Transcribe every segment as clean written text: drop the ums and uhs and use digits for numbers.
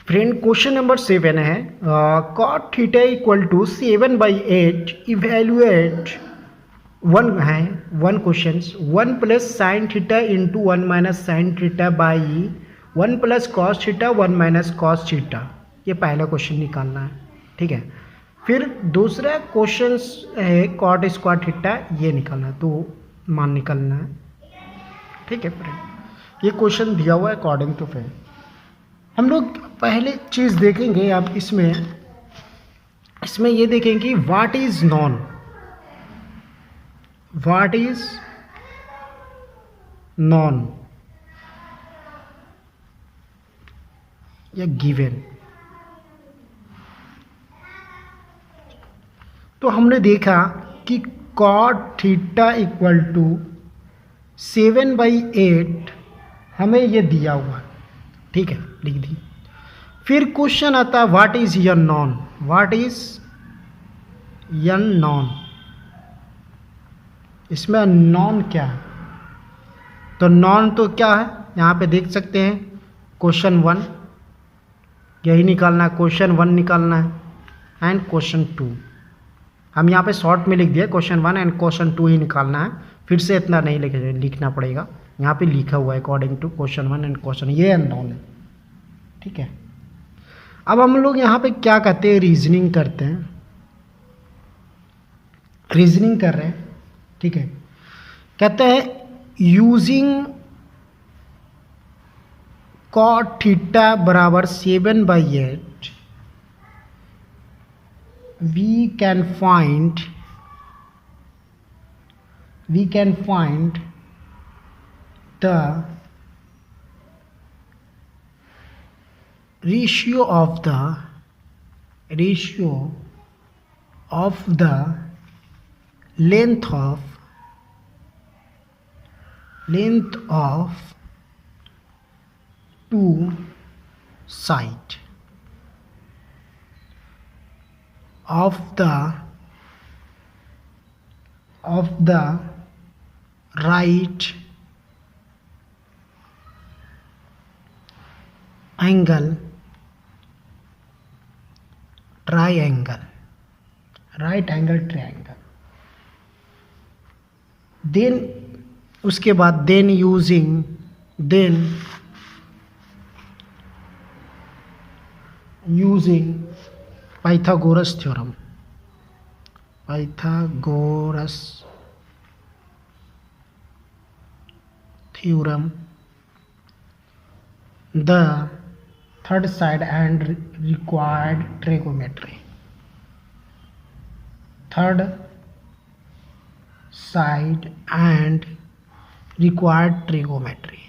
Friend question number 7 है cot theta equal to 7/8 evaluate one है one question 1 plus sine theta into 1 minus sine theta by 1 plus cos theta 1 minus cos theta. ये पहला question निकालना है, ठीक है। फिर दूसरा क्वेश्चन है कॉट स्क्वायर थीटा, ये निकालना है, तो मान निकालना है, ठीक है फ्रेंड। ये क्वेश्चन दिया हुआ है अकॉर्डिंग टू फ्रेंड। हम लोग पहले चीज़ देखेंगे अब इसमें ये देखेंगे कि what is non, what is non या गिवन। तो हमने देखा कि कॉट थीटा इक्वल टू 7/8 हमें ये दिया हुआ है, ठीक है, लिख दी। फिर क्वेश्चन आता है what is N non, what is N non. इसमें नॉन क्या है, तो नॉन तो क्या है यहाँ पे देख सकते हैं, क्वेश्चन 1 यही निकालना है, क्वेश्चन 1 निकालना है एंड क्वेश्चन 2। हम यहाँ पे शॉर्ट में लिख दिया क्वेश्चन 1 एंड क्वेश्चन 2 ही निकालना है, फिर से इतना नहीं लिखना पड़ेगा, यहाँ पे लिखा हुआ है according to question 1 and question, ये अननोन है, ठीक है। अब हम लोग यहाँ पे क्या कहते हैं, रीजनिंग करते हैं, रीजनिंग कर रहे हैं, ठीक है। कहते हैं यूजिंग कॉट थीटा बराबर 7/8 we can find the ratio of the length of two sides of the right angle triangle, then उसके बाद then using Pythagoras theorem, the third side and required trigonometry, third side and required trigonometry,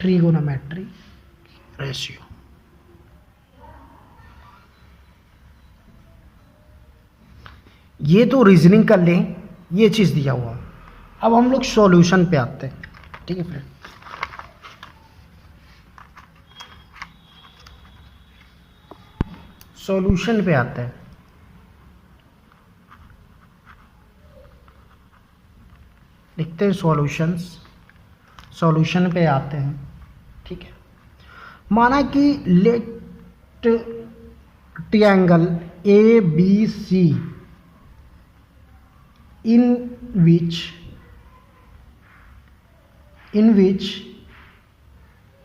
trigonometry ratio। ये तो reasoning कर लें, ये चीज़ दिया हुआ। अब हम लोग सॉल्यूशन पे आते हैं, ठीक है फ्रेंड। सॉल्यूशन पे आते हैं, लिखते हैं सॉल्यूशन पे आते हैं, ठीक है। माना कि let triangle ABC in which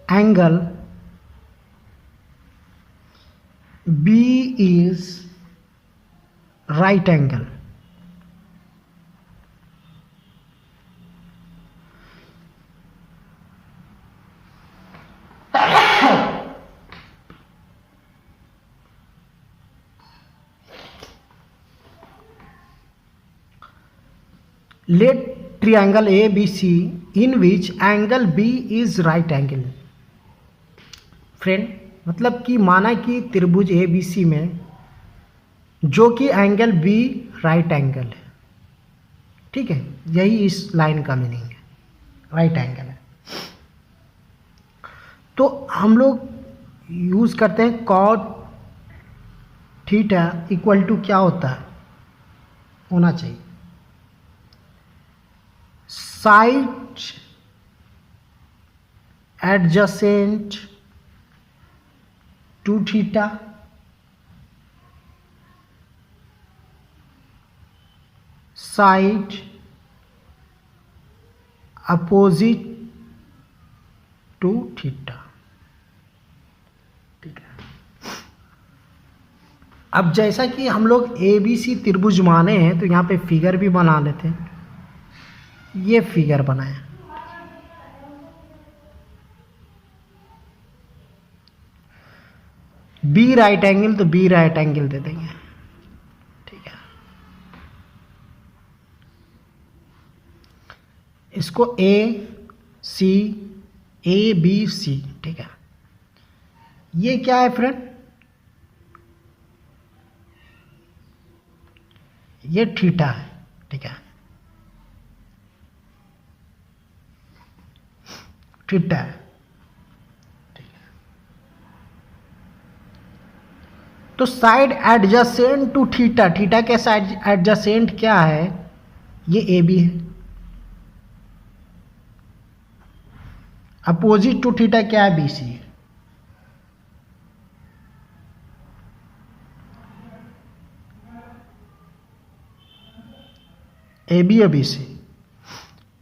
angle B is right angle, let triangle ABC in which angle B is right angle। Friend मतलब कि माना कि त्रिभुज ABC में जो कि एंगल B राइट एंगल है, ठीक है, यही इस लाइन का मीनिंग है, राइट एंगल है। तो हम लोग यूज करते हैं कॉट थीटा इक्वल टू क्या होता है, होना चाहिए। Side adjacent to theta, side opposite to theta. ठीक है, अब जैसा कि हम लोग ABC त्रिभुज माने हैं तो यहाँ पे फिगर भी बना लेते हैं। ये फिगर बनाया, बी राइट एंगल तो बी राइट एंगल दे देंगे। ठीक है, इसको ABC। ठीक है, ये क्या है फ्रेंड, ये थीटा है। ठीक है, थीटा है। ठीक है, तो side adjacent to theta, theta के साइड एडजेसेंट क्या है, ये AB है। अपोजिट टू थीटा क्या है, BC है। AB और BC।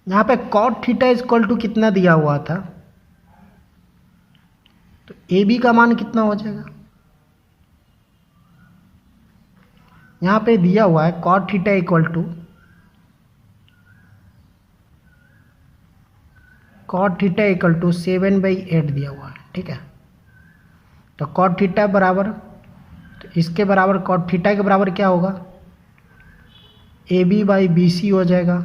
यहाँ पे cot थीटा इक्वल टू कितना दिया हुआ था, तो AB का मान कितना हो जाएगा, यहाँ पे दिया हुआ है cot theta equal to cot theta equal to 7/8 दिया हुआ है। ठीक है, तो cot थीटा बराबर, तो इसके बराबर cot थीटा के बराबर क्या होगा, AB/BC हो जाएगा।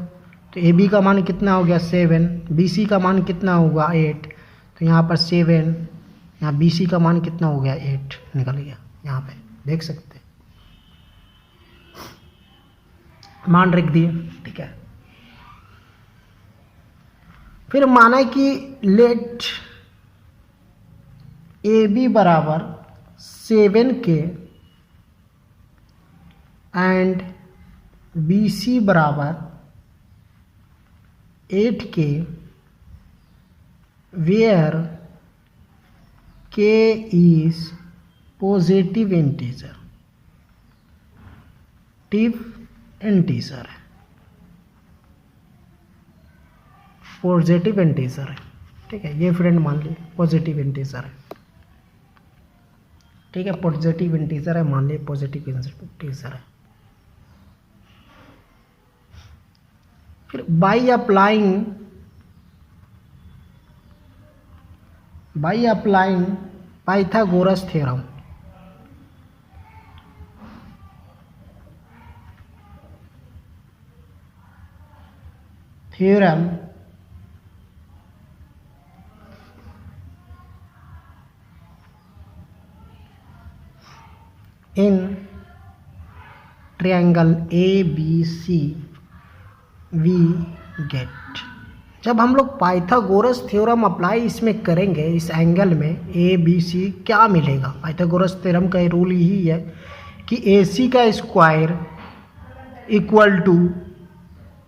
तो AB का मान कितना हो गया 7, BC का मान कितना होगा 8, तो यहाँ पर 7, यहाँ BC का मान कितना हो गया 8 निकल गया। यहाँ पे देख सकते हैं, मान रख दिए। ठीक है, फिर माना कि लेट AB बराबर 7K एंड BC बराबर 8K, where K is positive integer, integer है, पॉजिटिव इंटीजर है। ठीक है, ये फ्रेंड मान ली पॉजिटिव इंटीजर है। ठीक है, पॉजिटिव इंटीजर है, मान ली पॉजिटिव इंटीजर है। फिर by applying Pythagoras theorem, in triangle ABC we get. जब हम लोग पाइथागोरस थ्योरम अप्लाई इसमें करेंगे, इस एंगल में ABC, क्या मिलेगा, पाइथागोरस थ्योरम का रूल यही है कि AC का स्क्वायर इक्वल टू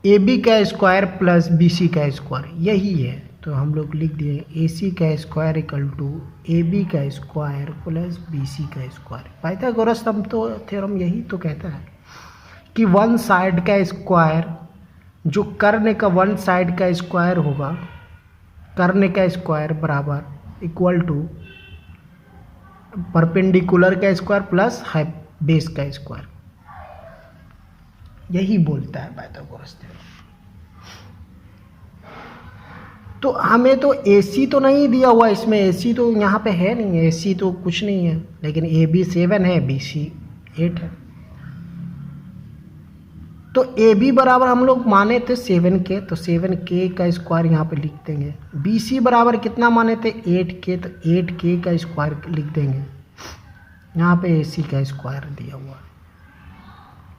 AB का स्क्वायर प्लस BC का स्क्वायर, यही है। तो हम लोग लिख दिए AC का स्क्वायर इक्वल टू AB का स्क्वायर प्लस BC का स्क्वायर। पाइथागोरस थ्योरम यही तो कहता है कि वन साइड का स्क्वायर, जो कर्ण का वन साइड का स्क्वायर होगा, कर्ण का स्क्वायर बराबर इक्वल टू परपेंडिकुलर का स्क्वायर प्लस बेस का स्क्वायर, यही बोलता है पाइथागोरस थ्योरम। तो हमें तो AC तो नहीं दिया हुआ, इसमें AC तो यहाँ पे है नहीं, AC तो कुछ नहीं है, लेकिन AB 7 है, BC 8 है। तो AB बराबर हम लोग माने थे 7K, तो 7K का स्क्वायर यहाँ पे लिख देंगे। BC बराबर कितना माने थे 8K, तो 8K का स्क्वायर लिख देंगे। यहाँ पे AC का स्क्वायर दिया हुआ है,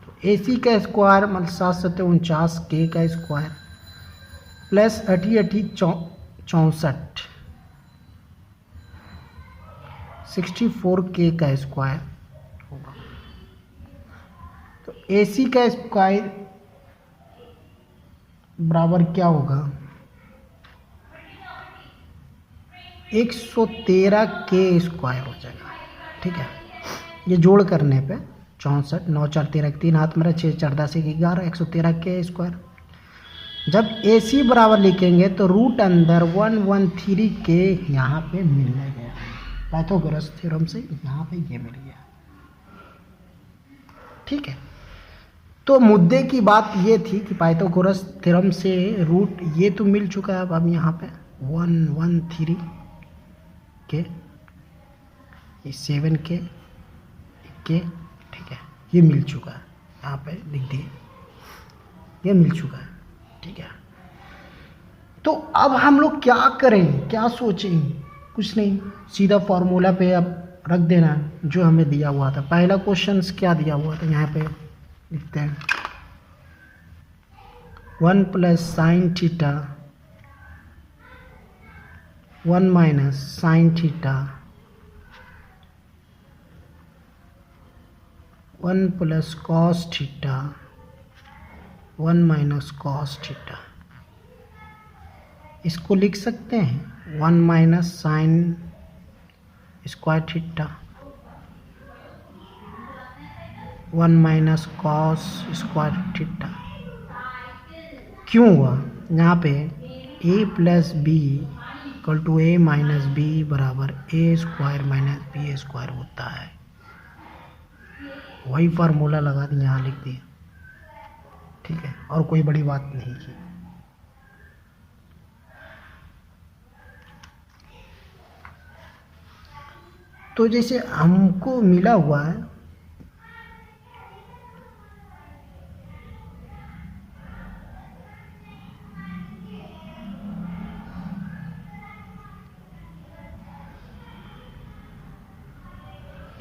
तो AC का स्क्वायर मतलब 7×7 = 49K का स्क्वायर प्लस 64 64K का स्क्वायर होगा। तो AC का स्क्वायर बराबर क्या होगा, 113 के स्क्वायर हो जाएगा। ठीक है, ये जोड़ करने पे 64, 9 4 13, 3 हाथ मेरा 6 4 10 11, 113 के स्क्वायर। जब AC बराबर लिखेंगे तो रूट अंदर 113 के यहाँ पे मिलने गया, पाइथागोरस थ्योरम से यहाँ पे ये मिल गया। ठीक है, तो मुद्दे की बात ये थी कि पाइथागोरस थ्योरम से रूट ये तो मिल चुका है। अब यहाँ पे 113 के, 7 के, ठीक है, ये मिल चुका है, यहाँ पे लिख दिए, ये मिल चुका है। ठीक है, तो अब हम लोग क्या करें, क्या सोचें, कुछ नहीं, सीधा फॉर्मूला पे अब रख देना जो हमें दिया हुआ था। पहला क्वेश्चन क्या दिया हुआ था, यहाँ पे लिखते हैं 1 plus sine theta 1 minus sine theta 1 plus cos theta 1 minus cos theta. इसको लिख सकते हैं 1 minus sine square theta 1 minus cos square theta. क्यों हुआ, यहाँ पे a plus b equal to a minus b बराबर a square minus b square होता है। वही फार्मूला लगा दिया, यहाँ लिख दिया। ठीक है, और कोई बड़ी बात नहीं की। तो जैसे हमको मिला हुआ है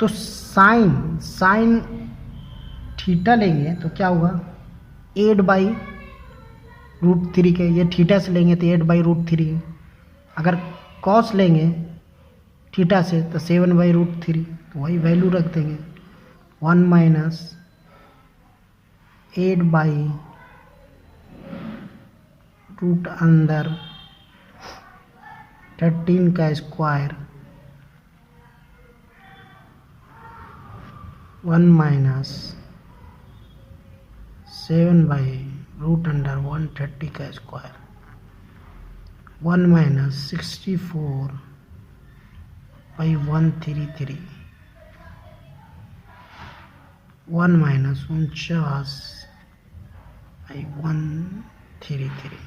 तो साइन थीटा लेंगे तो क्या होगा 8/√3 के, ये थीटा से लेंगे तो 8/√3। अगर कॉस लेंगे थीटा से तो 7/√3, तो वही वैल्यू रख देंगे 1 माइनस 8/रूट अंदर 13 का स्क्वायर 1 माइनस 7/रूट अंडर 130 का स्क्वायर 1 माइनस 64/133 1 माइनस 49/133।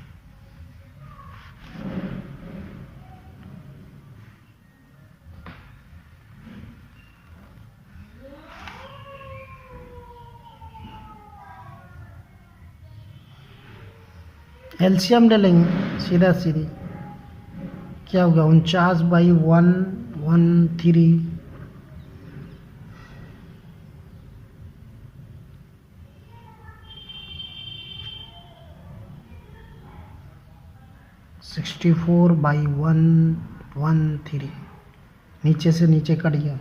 एलसीएम ले लेंगे सीधा सीधी, क्या होगा 49/113 64/113, नीचे से नीचे कट गया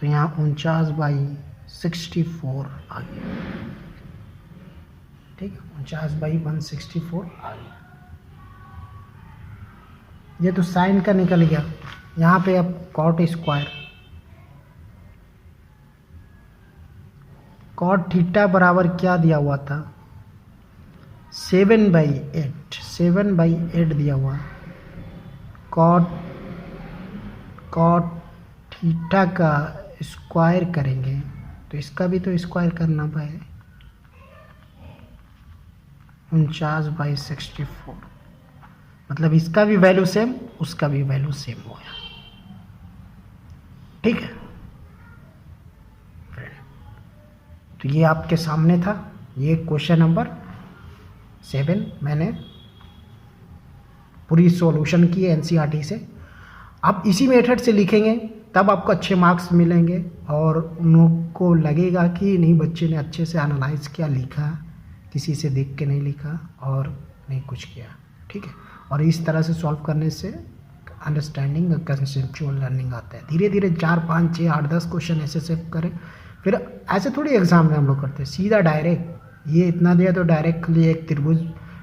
तो यहाँ 49/64 आ गया। ठीक है, 49/164 आ गया। ये तो साइन का निकल गया। यहाँ पे अब कॉट स्क्वायर, कॉट थीटा बराबर क्या दिया हुआ था 7/8 दिया हुआ। कॉट थीटा का स्क्वायर करेंगे तो इसका भी तो स्क्वायर करना पड़ेगा 49/64, मतलब इसका भी वैल्यू सेम, उसका भी वैल्यू सेम हो गया। ठीक है, तो ये आपके सामने था, ये क्वेश्चन नंबर 7 मैंने पूरी सॉल्यूशन की है एनसीईआरटी से। आप इसी मेथड से लिखेंगे तब आपको अच्छे मार्क्स मिलेंगे और उनको लगेगा कि नहीं बच्चे ने अच्छे से एनालाइज किया, लिखा, किसी से देख के नहीं लिखा और नहीं कुछ किया। ठीक है, और इस तरह से सॉल्व करने से अंडरस्टैंडिंग कंसेप्चुअल लर्निंग आता है। धीरे धीरे 4 5 6 8 10 क्वेश्चन ऐसे सेव करें, फिर ऐसे थोड़ी एग्जाम में हम लोग करते हैं, सीधा डायरेक्ट ये इतना दिया तो डायरेक्टली एक त्रिभुज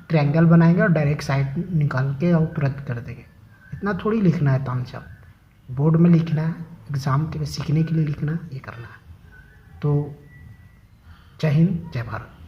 ट्रायंगल बनाएंगे और डायरेक्ट साइड निकाल के और तुरंत कर देंगे। इतना थोड़ी लिखना है तामझाम, बोर्ड में लिखना है, एग्ज़ाम के लिए सीखने के लिए लिखना है, ये करना है। तो जय हिंद, जय भारत।